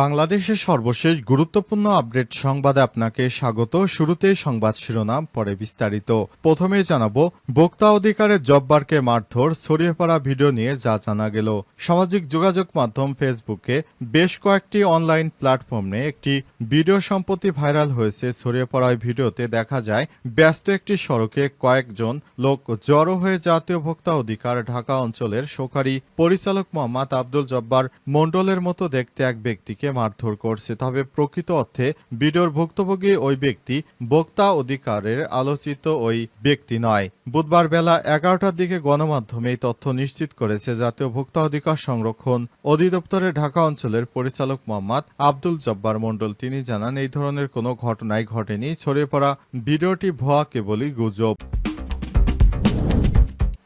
বাংলাদেশের সর্বশেষ গুরুত্বপূর্ণ আপডেট সংবাদে আপনাকে স্বাগত। শুরুতেই সংবাদ শিরোনাম, পরে বিস্তারিত। প্রথমেই জানাবো, ভোক্তা অধিকারের জব্বারকে মারধর, ছড়িয়ে পড়া ভিডিও নিয়ে যা জানা গেল। সামাজিক যোগাযোগ মাধ্যম ফেসবুকে বেশ কয়েকটি অনলাইন প্ল্যাটফর্মে একটি ভিডিও সম্প্রতি ভাইরাল হয়েছে। ছড়িয়ে পড়া ভিডিওতে দেখা যায় ব্যস্ত একটি সড়কে কয়েকজন লোক জড়ো হয়ে জাতীয় ভোক্তা অধিকার ঢাকা অঞ্চলের সহকারী পরিচালক মোহাম্মদ আব্দুল জব্বার মণ্ডলের মতো দেখতে এক ব্যক্তিকে মারধর করছে। তবে প্রকৃত অর্থে ভিডিওর ভুক্তভোগী ওই ব্যক্তি ভোক্তা অধিকারের আলোচিত ওই ব্যক্তি নয়। বুধবার বেলা 11টার দিকে গণমাধ্যমে এই তথ্য নিশ্চিত করেছে জাতীয় ভোক্তা অধিকার সংরক্ষণ অধিদপ্তরের ঢাকা অঞ্চলের পরিচালক মোহাম্মদ আব্দুল জব্বার মণ্ডল। তিনি জানান, এই ধরনের কোনো ঘটনাই ঘটেনি। ছড়িয়ে পড়া ভিডিওটি ভুয়া, কেবলই গুজব।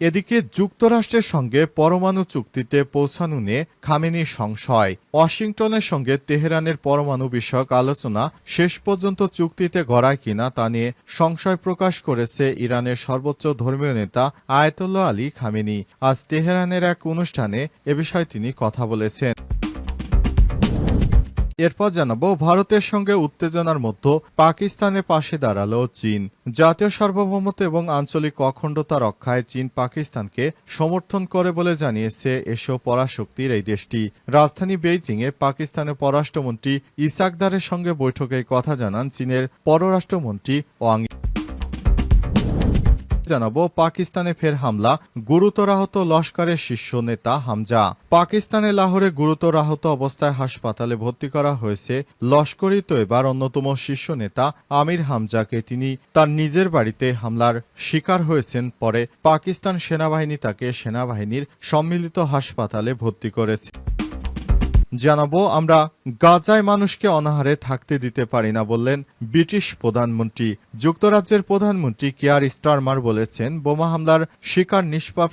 এদিকে যুক্তরাষ্ট্রের সঙ্গে পরমাণু চুক্তিতে পৌঁছানো নিয়ে খামেনির সংশয়। ওয়াশিংটনের সঙ্গে তেহরানের পরমাণু বিষয়ক আলোচনা শেষ পর্যন্ত চুক্তিতে গড়ায় কিনা তা নিয়ে সংশয় প্রকাশ করেছে ইরানের সর্বোচ্চ ধর্মীয় নেতা আয়াতুল্লাহ আলী খামেনি। আজ তেহরানের এক অনুষ্ঠানে এ বিষয়ে তিনি কথা বলেছেন। এরপর জানাবো, ভারতের সঙ্গে উত্তেজনার মধ্যে পাকিস্তানের পাশে দাঁড়ালো চীন। জাতীয় সার্বভৌমত্ব এবং আঞ্চলিক অখণ্ডতা রক্ষায় চীন পাকিস্তানকে সমর্থন করে বলে জানিয়েছে এশীয় পরাশক্তির এই দেশটি। রাজধানী বেইজিংয়ে পাকিস্তানের পররাষ্ট্রমন্ত্রী ইসাকদারের সঙ্গে বৈঠকে কথা জানান চীনের পররাষ্ট্রমন্ত্রী ওয়াং। জানাবো, পাকিস্তানে ফের হামলা, গুরুতর আহত লস্করের শীর্ষ নেতা হামজা। পাকিস্তানের লাহোরে গুরুতর আহত অবস্থায় হাসপাতালে ভর্তি করা হয়েছে লস্করি তৈবার অন্যতম শীর্ষ নেতা আমির হামজাকে। তিনি তার নিজের বাড়িতে হামলার শিকার হয়েছেন। পরে পাকিস্তান সেনাবাহিনী তাকে সেনাবাহিনীর সম্মিলিত হাসপাতালে ভর্তি করেছে। জানাবো, আমরা গাজায় মানুষকে অনাহারে থাকতে দিতে পারি না বললেন ব্রিটিশ প্রধানমন্ত্রী। যুক্তরাজ্যের প্রধানমন্ত্রী কিয়ার স্টারমার বলেছেন, বোমা হামলার শিকার নিষ্পাপ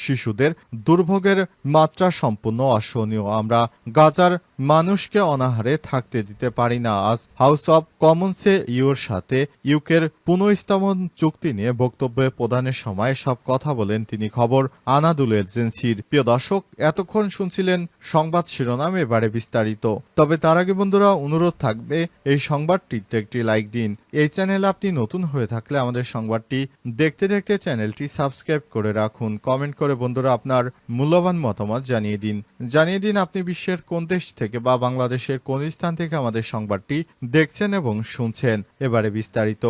শিশুদের দুর্ভোগের মাত্রা সম্পূর্ণ অসহনীয়। আমরা গাজার মানুষকে অনাহারে থাকতে দিতে পারি না। আজ হাউস অব কমন্সে ইউর সাথে ইউকের পুনঃস্থাপন চুক্তি নিয়ে বক্তব্য প্রদানের সময় সব কথা বলেন তিনি। খবর আনাদুল এজেন্সির। প্রিয় দর্শক, এতক্ষণ শুনছিলেন সংবাদ শিরোনাম, এবারে বিস্তারিত। তবে তার আগে বন্ধুরা, অনুরোধ থাকবে এই সংবাদটিতে একটি লাইক দিন। এই চ্যানেলে আপনি নতুন হয়ে থাকলে আমাদের সংবাদটি দেখতে দেখতে চ্যানেলটি সাবস্ক্রাইব করে রাখুন। কমেন্ট করে বন্ধুরা আপনার মূল্যবান মতামত জানিয়ে দিন আপনি বিশ্বের কোন দেশ থেকে বা বাংলাদেশের কোন স্থান থেকে আমাদের সংবাদটি দেখছেন এবং শুনছেন। এবারে বিস্তারিত।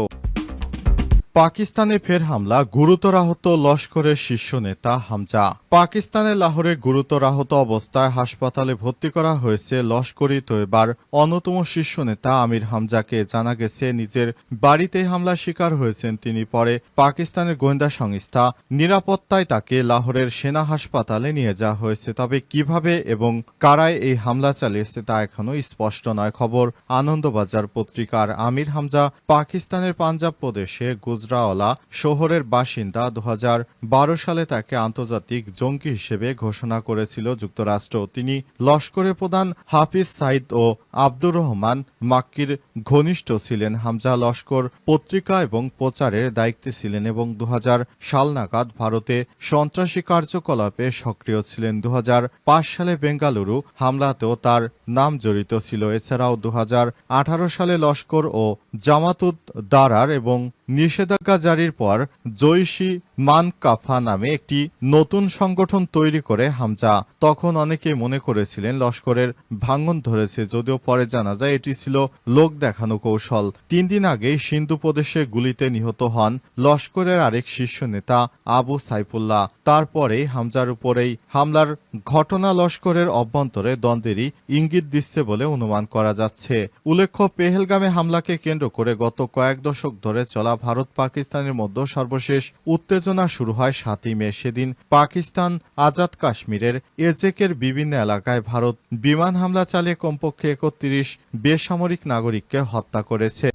পাকিস্তানে ফের হামলা, গুরুতর আহত লস্করের শীর্ষ নেতা হামজা। পাকিস্তানের লাহোরে গুরুতর আহত অবস্থায় হাসপাতালে ভর্তি করা হয়েছে লস্করি তৈবার অন্যতম শীর্ষ নেতা আমির হামজাকে। জানা গেছে, নিজের বাড়িতে হামলার শিকার হয়েছেন তিনি। পরে পাকিস্তানের গোয়েন্দা সংস্থা নিরাপত্তায় তাকে লাহোরের সেনা হাসপাতালে নিয়ে যাওয়া হয়েছে। তবে কিভাবে এবং কারায় এই হামলা চালিয়েছে তা এখনো স্পষ্ট নয়। খবর আনন্দবাজার পত্রিকার। আমির হামজা পাকিস্তানের পাঞ্জাব প্রদেশে গুজরাওয়ালা শহরের বাসিন্দা। 2012 সালে তাকে আন্তর্জাতিক জঙ্গি হিসেবে ঘোষণা করেছিল যুক্তরাষ্ট্র। তিনি লস্করের প্রধান হাফিজ সাইদ ও আব্দুর রহমান মাক্কির ঘনিষ্ঠ ছিলেন। হামজা লস্কর পত্রিকা এবং প্রচারের দায়িত্বে ছিলেন এবং 2000 সাল নাগাদ ভারতে সন্ত্রাসী কার্যকলাপে সক্রিয় ছিলেন। 2005 সালে বেঙ্গালুরু হামলাতেও তার নাম জড়িত ছিল। এছাড়াও 2018 সালে লস্কর ও জামাতুত দারার এবং নিষেধাজ্ঞা জারির পর জৈশি মান কাফা নামে একটি নতুন সংগঠন তৈরি করে হামজা। তখন অনেকেই মনে করেছিলেন লস্করের ভাঙন ধরেছে, যদিও পরে জানা যায় এটি ছিল লোক দেখানো কৌশল। 3 দিন আগেই সিন্ধু প্রদেশে গুলিতে নিহত হন লস্করের আরেক শীর্ষ নেতা আবু সাইফুল্লাহ। তারপরেই হামজার উপরেই হামলার ঘটনা লস্করের অভ্যন্তরে দ্বন্দ্বেরই ইঙ্গিত দিচ্ছে বলে অনুমান করা যাচ্ছে। উল্লেখ্য, পেহেলগামে হামলাকে কেন্দ্র করে গত কয়েক দশক ধরে চলা ভারত পাকিস্তানের মধ্যে সর্বশেষ উত্তেজনা শুরু হয় 7ই মে। সেদিন পাকিস্তান আজাদ কাশ্মীরের এজেকের বিভিন্ন এলাকায় ভারত বিমান হামলা চালিয়ে কমপক্ষে 31 বেসামরিক নাগরিককে হত্যা করেছে।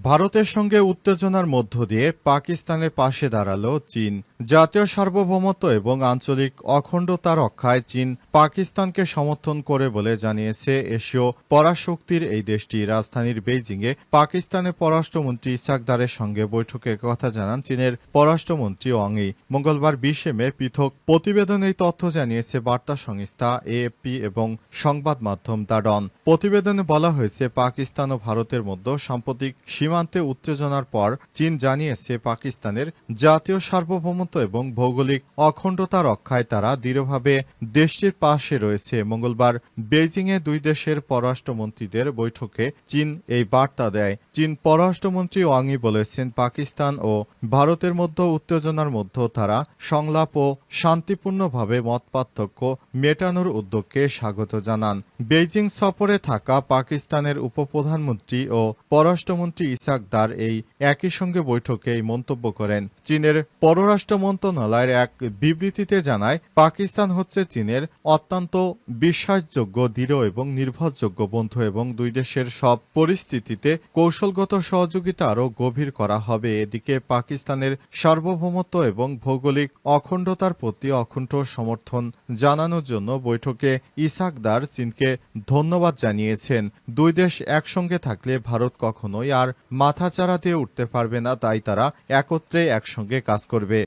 ভারতের সঙ্গে উত্তেজনার মধ্য দিয়ে পাকিস্তানের পাশে দাঁড়ালো চীন। জাতীয় সার্বভৌমত্ব এবং আঞ্চলিক অখণ্ডতা রক্ষায় চীন পাকিস্তানকে সমর্থন করে বলে জানিয়েছে এশীয় পরাশক্তির এই দেশটি। রাজধানীর বেইজিংয়ে পাকিস্তানের পররাষ্ট্রমন্ত্রী ইসাক দারের সঙ্গে বৈঠকে কথা জানান চীনের পররাষ্ট্রমন্ত্রী ওয়াং ই। মঙ্গলবার 20 মে পৃথক প্রতিবেদনে এই তথ্য জানিয়েছে বার্তা সংস্থা এএফপি এবং সংবাদ মাধ্যম দ্য ডন। প্রতিবেদনে বলা হয়েছে, পাকিস্তান ও ভারতের মধ্যে সাম্প্রতিক সীমান্তে উত্তেজনার পর চীন জানিয়েছে পাকিস্তানের জাতীয় সার্বভৌমত্ব এবং ভৌগোলিক অখণ্ডতা রক্ষায় তারা দৃঢ়ভাবে দেশটির পাশে রয়েছে। মঙ্গলবার বেইজিংয়ে দুই দেশের পররাষ্ট্রমন্ত্রীদের বৈঠকে চীন এই বার্তা দেয়। চীন পররাষ্ট্রমন্ত্রী ওয়াং ই বলেছেন, পাকিস্তান ও ভারতের মধ্যে উত্তেজনার মধ্যে তারা সংলাপ ও শান্তিপূর্ণভাবে মতপার্থক্য মেটানোর উদ্যোগকে স্বাগত জানান। বেইজিং সফরে থাকা পাকিস্তানের উপপ্রধানমন্ত্রী ও পররাষ্ট্রমন্ত্রী ইসাক দার এই একই সঙ্গে বৈঠকে এই মন্তব্য করেন। চীনের পররাষ্ট্র মন্ত্রণালয়ের এক বিবৃতিতে জানায়, পাকিস্তান হচ্ছে চীনের অত্যন্ত বিশ্বাসযোগ্য, দৃঢ় এবং নির্ভরযোগ্য বন্ধু এবং দুই দেশের সব পরিস্থিতিতে কৌশলগত সহযোগিতা আরও গভীর করা হবে। এদিকে পাকিস্তানের সার্বভৌমত্ব এবং ভৌগোলিক অখণ্ডতার প্রতি অকুণ্ঠ সমর্থন জানানোর জন্য বৈঠকে ইসাক দার চীনকে ধন্যবাদ জানিয়েছেন। দুই দেশ একসঙ্গে থাকলে ভারত কখনোই আর মাথাচাড়া দিয়ে উঠতে পারবে না, তাই তারা একত্রে একসঙ্গে কাজ করবে।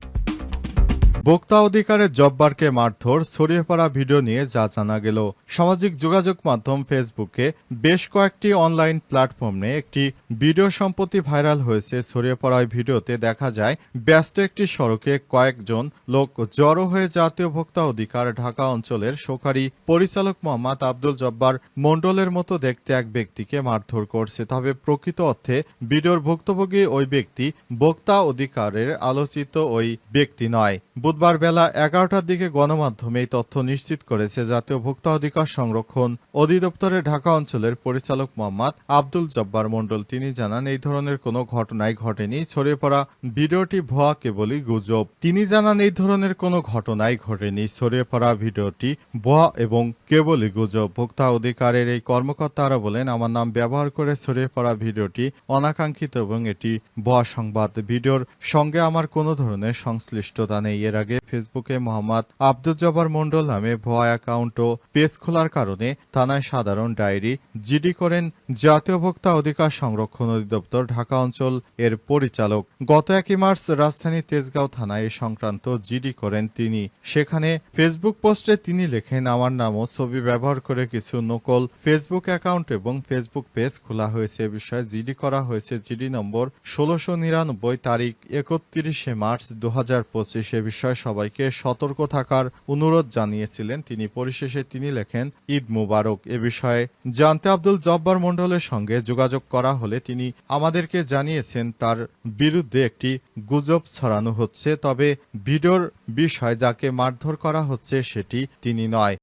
ভোক্তা অধিকারের জব্বারকে মারধর, ছড়িয়ে পড়া ভিডিও নিয়ে যা জানা গেল। সামাজিক যোগাযোগ মাধ্যম ফেসবুকে বেশ কয়েকটি অনলাইন প্ল্যাটফর্মে একটি ভিডিও সম্প্রতি ভাইরাল হয়েছে। ছড়িয়ে পড়া ভিডিওতে দেখা যায়, ব্যস্ত একটি সড়কে কয়েকজন লোক জড়ো হয়ে জাতীয় ভোক্তা অধিকার ঢাকা অঞ্চলের সহকারী পরিচালক মোহাম্মদ আব্দুল জব্বার মণ্ডলের মতো দেখতে এক ব্যক্তিকে মারধর করছে। তবে প্রকৃত অর্থে ভিডিওর ভুক্তভোগী ওই ব্যক্তি ভোক্তা অধিকারের আলোচিত ওই ব্যক্তি নয়। বুধবার বেলা 11টার দিকে গণমাধ্যমে এই তথ্য নিশ্চিত করেছে জাতীয় ভোক্তা অধিকার সংরক্ষণ অধিদপ্তরের ঢাকা অঞ্চলের পরিচালক মোহাম্মদ আব্দুল জব্বার মণ্ডল। তিনি জানান, এই ধরনের কোনো ঘটনাই ঘটেনি, ছড়িয়ে পড়া ভিডিওটি ভুয়া, কেবলই গুজব। তিনি জানান, এই ধরনের কোনো ঘটনাই ঘটেনি, ছড়িয়ে পড়া ভিডিওটি ভুয়া এবং কেবলই গুজব। ভোক্তা অধিকারের এই কর্মকর্তা আরও বলেন, আমার নাম ব্যবহার করে ছড়িয়ে পড়া ভিডিওটি অনাকাঙ্ক্ষিত এবং এটি ভুয়া সংবাদ। ভিডিওর সঙ্গে আমার কোনো ধরনের সংশ্লিষ্টতা নেই। এর আগে ফেসবুকে মোহাম্মদ আব্দুল জব্বার মণ্ডল নামে ভুয়া অ্যাকাউন্ট ও পেজ খোলার কারণে থানায় সাধারণ ডায়েরি জিডি করেন জাতীয় ভোক্তা অধিকার সংরক্ষণ অধিদপ্তর ঢাকা অঞ্চল এর পরিচালক। গত 1 মার্চ রাজধানীর তেজগাঁও থানায় এ সংক্রান্ত জিডি করেন তিনি। সেখানে ফেসবুক পোস্টে তিনি লেখেন, আমার নাম ও ছবি ব্যবহার করে কিছু নকল ফেসবুক অ্যাকাউন্ট এবং ফেসবুক পেজ খোলা হয়েছে। এ বিষয়ে জিডি করা হয়েছে। জিডি নম্বর 1699, তারিখ 31 মার্চ 2025। এ বিষয়ে সবাইকে সতর্ক থাকার অনুরোধ জানিয়েছিলেন তিনি। পরিশেষে তিনি লেখেন, ঈদ মুবারক। এ বিষয়ে জানতে আব্দুল জব্বার মণ্ডলের সঙ্গে যোগাযোগ করা হলে তিনি আমাদেরকে জানিয়েছেন তার বিরুদ্ধে একটি গুজব ছড়ানো হচ্ছে, তবে ভিডিওর বিষয় যাকে মারধর করা হচ্ছে সেটি তিনি নয়।